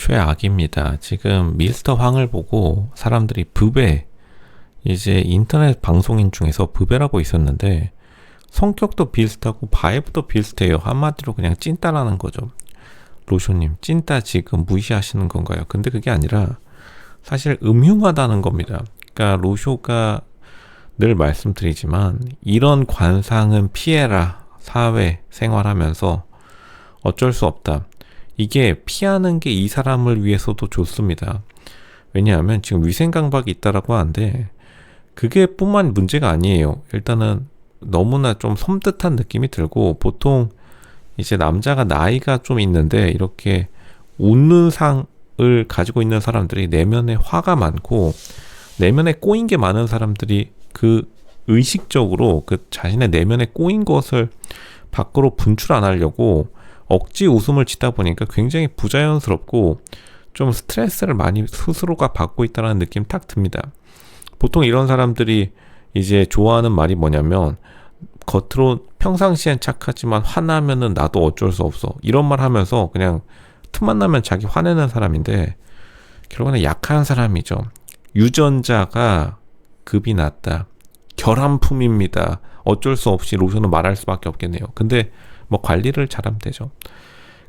최악입니다. 지금 미스터 황을 보고 사람들이 부배, 이제 인터넷 방송인 중에서 부배라고 있었는데 성격도 비슷하고 바이브도 비슷해요. 한마디로 그냥 찐따라는 거죠. 로쇼님, 찐따 지금 무시하시는 건가요? 근데 그게 아니라 사실 음흉하다는 겁니다. 그러니까 로쇼가 늘 말씀드리지만 이런 관상은 피해라. 사회 생활하면서 어쩔 수 없다. 이게 피하는 게 이 사람을 위해서도 좋습니다. 왜냐하면 지금 위생강박이 있다라고 하는데 그게 뿐만 문제가 아니에요. 일단은 너무나 좀 섬뜩한 느낌이 들고, 보통 이제 남자가 나이가 좀 있는데 이렇게 웃는 상을 가지고 있는 사람들이 내면에 화가 많고 내면에 꼬인 게 많은 사람들이 그 의식적으로 그 자신의 내면에 꼬인 것을 밖으로 분출 안 하려고 억지 웃음을 치다 보니까 굉장히 부자연스럽고 좀 스트레스를 많이 스스로가 받고 있다는 느낌 딱 듭니다. 보통 이런 사람들이 이제 좋아하는 말이 뭐냐면, 겉으로 평상시엔 착하지만 화나면은 나도 어쩔 수 없어, 이런 말 하면서 그냥 틈만 나면 자기 화내는 사람인데 결국에는 약한 사람이죠. 유전자가 급이 낮다, 결함품입니다. 어쩔 수 없이 로션은 말할 수밖에 없겠네요. 근데 뭐 관리를 잘하면 되죠.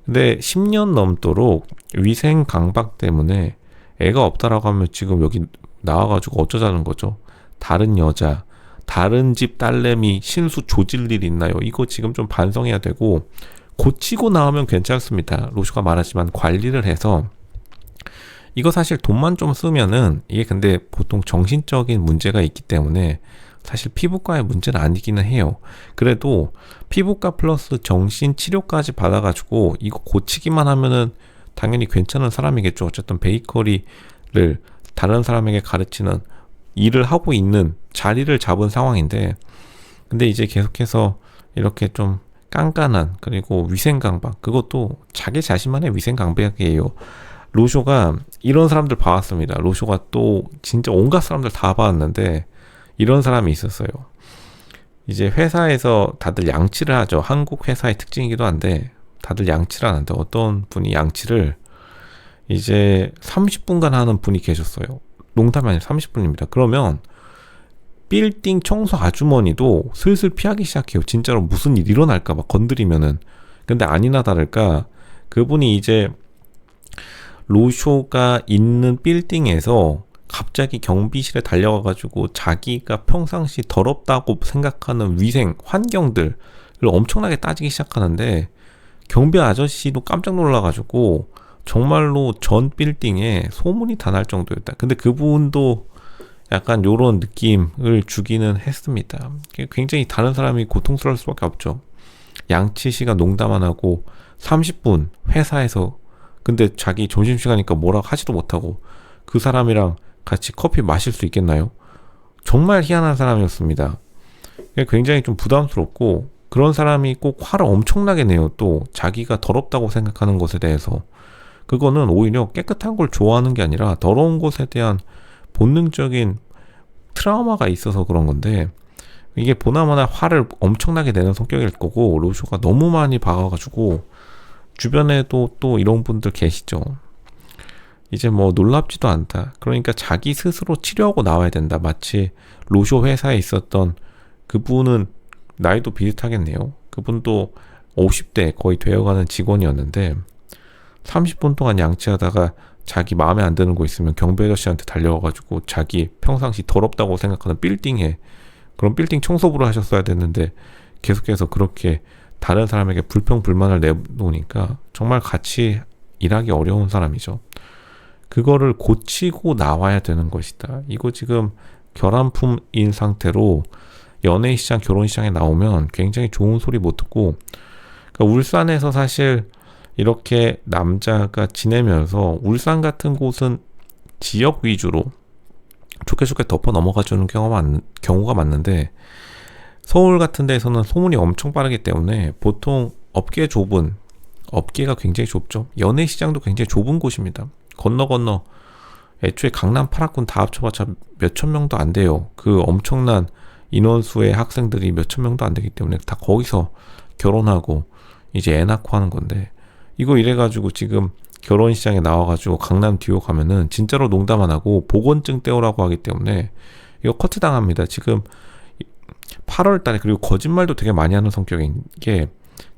근데 10년 넘도록 위생 강박 때문에 애가 없다라고 하면 지금 여기 나와가지고 어쩌자는 거죠. 다른 여자, 다른 집 딸내미 신수 조질 일 있나요? 이거 지금 좀 반성해야 되고, 고치고 나오면 괜찮습니다. 로쇼가 말하지만 관리를 해서, 이거 사실 돈만 좀 쓰면은, 이게 근데 보통 정신적인 문제가 있기 때문에 사실 피부과의 문제는 아니기는 해요. 그래도 피부과 플러스 정신치료까지 받아가지고 이거 고치기만 하면은 당연히 괜찮은 사람이겠죠. 어쨌든 베이커리를 다른 사람에게 가르치는 일을 하고 있는 자리를 잡은 상황인데, 근데 이제 계속해서 이렇게 좀 깐깐한, 그리고 위생강박, 그것도 자기 자신만의 위생강박이에요. 로쇼가 이런 사람들 봐왔습니다. 로쇼가 또 진짜 온갖 사람들 다 봐왔는데 이런 사람이 있었어요. 이제 회사에서 다들 양치를 하죠. 한국 회사의 특징이기도 한데 다들 양치를 하는데 어떤 분이 양치를 이제 30분간 하는 분이 계셨어요. 농담이 아니라 30분입니다. 그러면 빌딩 청소 아주머니도 슬슬 피하기 시작해요. 진짜로 무슨 일 일어날까 봐 건드리면은. 근데 아니나 다를까 그분이 이제 로쇼가 있는 빌딩에서 갑자기 경비실에 달려가가지고 자기가 평상시 더럽다고 생각하는 위생 환경들을 엄청나게 따지기 시작하는데, 경비 아저씨도 깜짝 놀라가지고 정말로 전 빌딩에 소문이 다 날 정도였다. 근데 그분도 약간 요런 느낌을 주기는 했습니다. 굉장히 다른 사람이 고통스러울 수밖에 없죠. 양치 시간 농담 안 하고 30분 회사에서, 근데 자기 점심시간이니까 뭐라고 하지도 못하고 그 사람이랑 같이 커피 마실 수 있겠나요? 정말 희한한 사람이었습니다. 굉장히 좀 부담스럽고, 그런 사람이 꼭 화를 엄청나게 내요. 또 자기가 더럽다고 생각하는 것에 대해서. 그거는 오히려 깨끗한 걸 좋아하는 게 아니라 더러운 것에 대한 본능적인 트라우마가 있어서 그런 건데, 이게 보나마나 화를 엄청나게 내는 성격일 거고, 로쇼가 너무 많이 박아가지고 주변에도 또 이런 분들 계시죠. 이제 뭐 놀랍지도 않다. 그러니까 자기 스스로 치료하고 나와야 된다. 마치 로쇼 회사에 있었던 그분은 나이도 비슷하겠네요. 그분도 50대 거의 되어가는 직원이었는데 30분 동안 양치하다가 자기 마음에 안 드는 거 있으면 경비 아저씨한테 달려와가지고 자기 평상시 더럽다고 생각하는 빌딩에, 그런 빌딩 청소부를 하셨어야 됐는데 계속해서 그렇게 다른 사람에게 불평불만을 내놓으니까 정말 같이 일하기 어려운 사람이죠. 그거를 고치고 나와야 되는 것이다. 이거 지금 결함품인 상태로 연예시장, 결혼시장에 나오면 굉장히 좋은 소리 못 듣고, 그러니까 울산에서 사실 이렇게 남자가 지내면서, 울산 같은 곳은 지역 위주로 좋게 좋게 덮어 넘어가주는 경우가 많는데, 서울 같은 데에서는 소문이 엄청 빠르기 때문에 보통 업계가 굉장히 좁죠. 연예시장도 굉장히 좁은 곳입니다. 건너 애초에 강남 8학군 다 합쳐봤자 몇천 명도 안 돼요. 그 엄청난 인원수의 학생들이 몇천 명도 안 되기 때문에 다 거기서 결혼하고 이제 애 낳고 하는 건데, 이거 이래가지고 지금 결혼식장에 나와가지고 강남 뒤로 가면은 진짜로 농담 안 하고 보건증 떼오라고 하기 때문에 이거 커트 당합니다. 지금 8월 달에, 그리고 거짓말도 되게 많이 하는 성격인 게,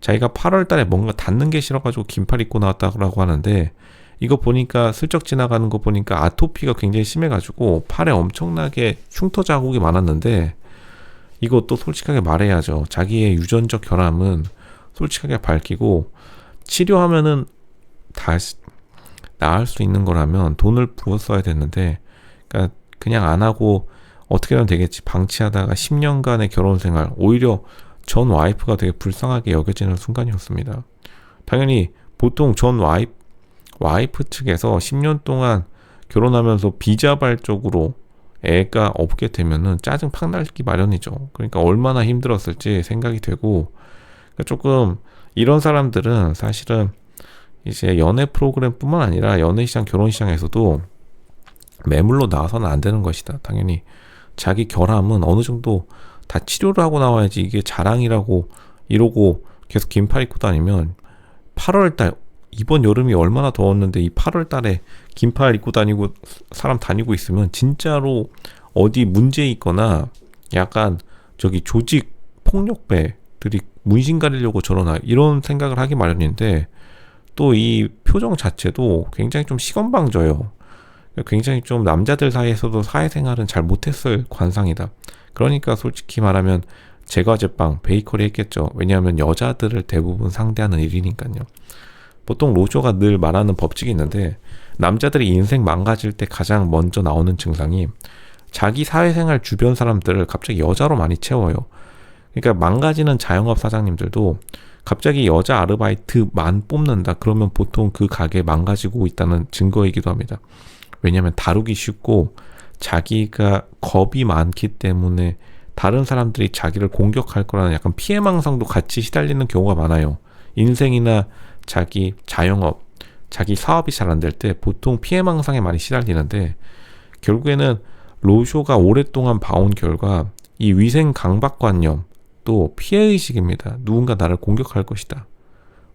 자기가 8월 달에 뭔가 닿는 게 싫어가지고 긴팔 입고 나왔다고 하는데, 이거 보니까 슬쩍 지나가는 거 보니까 아토피가 굉장히 심해가지고 팔에 엄청나게 흉터 자국이 많았는데, 이것도 솔직하게 말해야죠. 자기의 유전적 결함은 솔직하게 밝히고 치료하면은 다 나을 수 있는 거라면 돈을 부었어야 됐는데, 그러니까 그냥 안 하고 어떻게 하면 되겠지 방치하다가 10년간의 결혼 생활, 오히려 전 와이프가 되게 불쌍하게 여겨지는 순간이었습니다. 당연히 보통 전 와이프 측에서 10년 동안 결혼하면서 비자발적으로 애가 없게 되면은 짜증 팍 날기 마련이죠. 그러니까 얼마나 힘들었을지 생각이 되고, 그러니까 조금 이런 사람들은 사실은 이제 연애 프로그램뿐만 아니라 연애시장, 결혼시장에서도 매물로 나와서는 안 되는 것이다. 당연히 자기 결함은 어느 정도 다 치료를 하고 나와야지. 이게 자랑이라고 이러고 계속 긴팔 입고 다니면 8월달, 이번 여름이 얼마나 더웠는데 이 8월달에 긴팔 입고 다니고 사람 다니고 있으면 진짜로 어디 문제 있거나 약간 저기 조직 폭력배들이 문신 가리려고 저러나 이런 생각을 하기 마련인데, 또 이 표정 자체도 굉장히 좀 시건방져요. 굉장히 좀 남자들 사이에서도 사회생활은 잘 못했을 관상이다. 그러니까 솔직히 말하면 제과제빵, 베이커리 했겠죠. 왜냐하면 여자들을 대부분 상대하는 일이니까요. 보통 로쇼가 늘 말하는 법칙이 있는데, 남자들이 인생 망가질 때 가장 먼저 나오는 증상이 자기 사회생활 주변 사람들을 갑자기 여자로 많이 채워요. 그러니까 망가지는 자영업 사장님들도 갑자기 여자 아르바이트만 뽑는다. 그러면 보통 그 가게 망가지고 있다는 증거이기도 합니다. 왜냐하면 다루기 쉽고 자기가 겁이 많기 때문에 다른 사람들이 자기를 공격할 거라는 약간 피해망상도 같이 시달리는 경우가 많아요. 인생이나 자기 자영업, 자기 사업이 잘 안 될 때 보통 피해망상에 많이 시달리는데, 결국에는 로쇼가 오랫동안 봐온 결과 이 위생 강박관념, 또 피해의식입니다. 누군가 나를 공격할 것이다.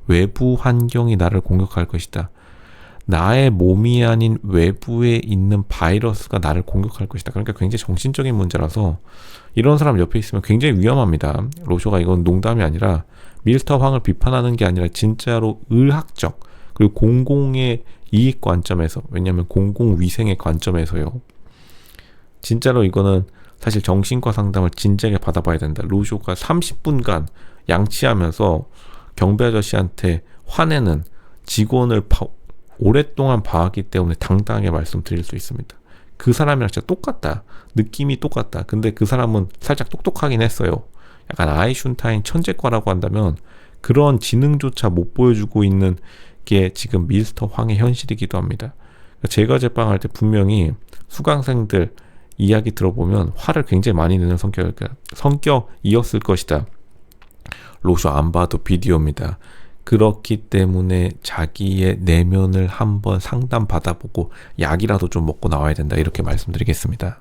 외부 환경이 나를 공격할 것이다. 나의 몸이 아닌 외부에 있는 바이러스가 나를 공격할 것이다. 그러니까 굉장히 정신적인 문제라서 이런 사람 옆에 있으면 굉장히 위험합니다. 로쇼가 이건 농담이 아니라 밀스터 황을 비판하는 게 아니라 진짜로 의학적 그리고 공공의 이익 관점에서, 왜냐하면 공공위생의 관점에서요. 진짜로 이거는 사실 정신과 상담을 진지하게 받아봐야 된다. 로쇼가 30분간 양치하면서 경비 아저씨한테 화내는 직원을 오랫동안 봐왔기 때문에 당당하게 말씀드릴 수 있습니다. 그 사람이랑 진짜 똑같다. 느낌이 똑같다. 근데 그 사람은 살짝 똑똑하긴 했어요. 약간 아이슌타인 천재과라고 한다면 그런 지능조차 못 보여주고 있는 게 지금 밀스터 황의 현실이기도 합니다. 제가 제빵할 때 분명히 수강생들 이야기 들어보면 화를 굉장히 많이 내는 성격이었을 것이다. 로쇼 안 봐도 비디오입니다. 그렇기 때문에 자기의 내면을 한번 상담 받아보고 약이라도 좀 먹고 나와야 된다. 이렇게 말씀드리겠습니다.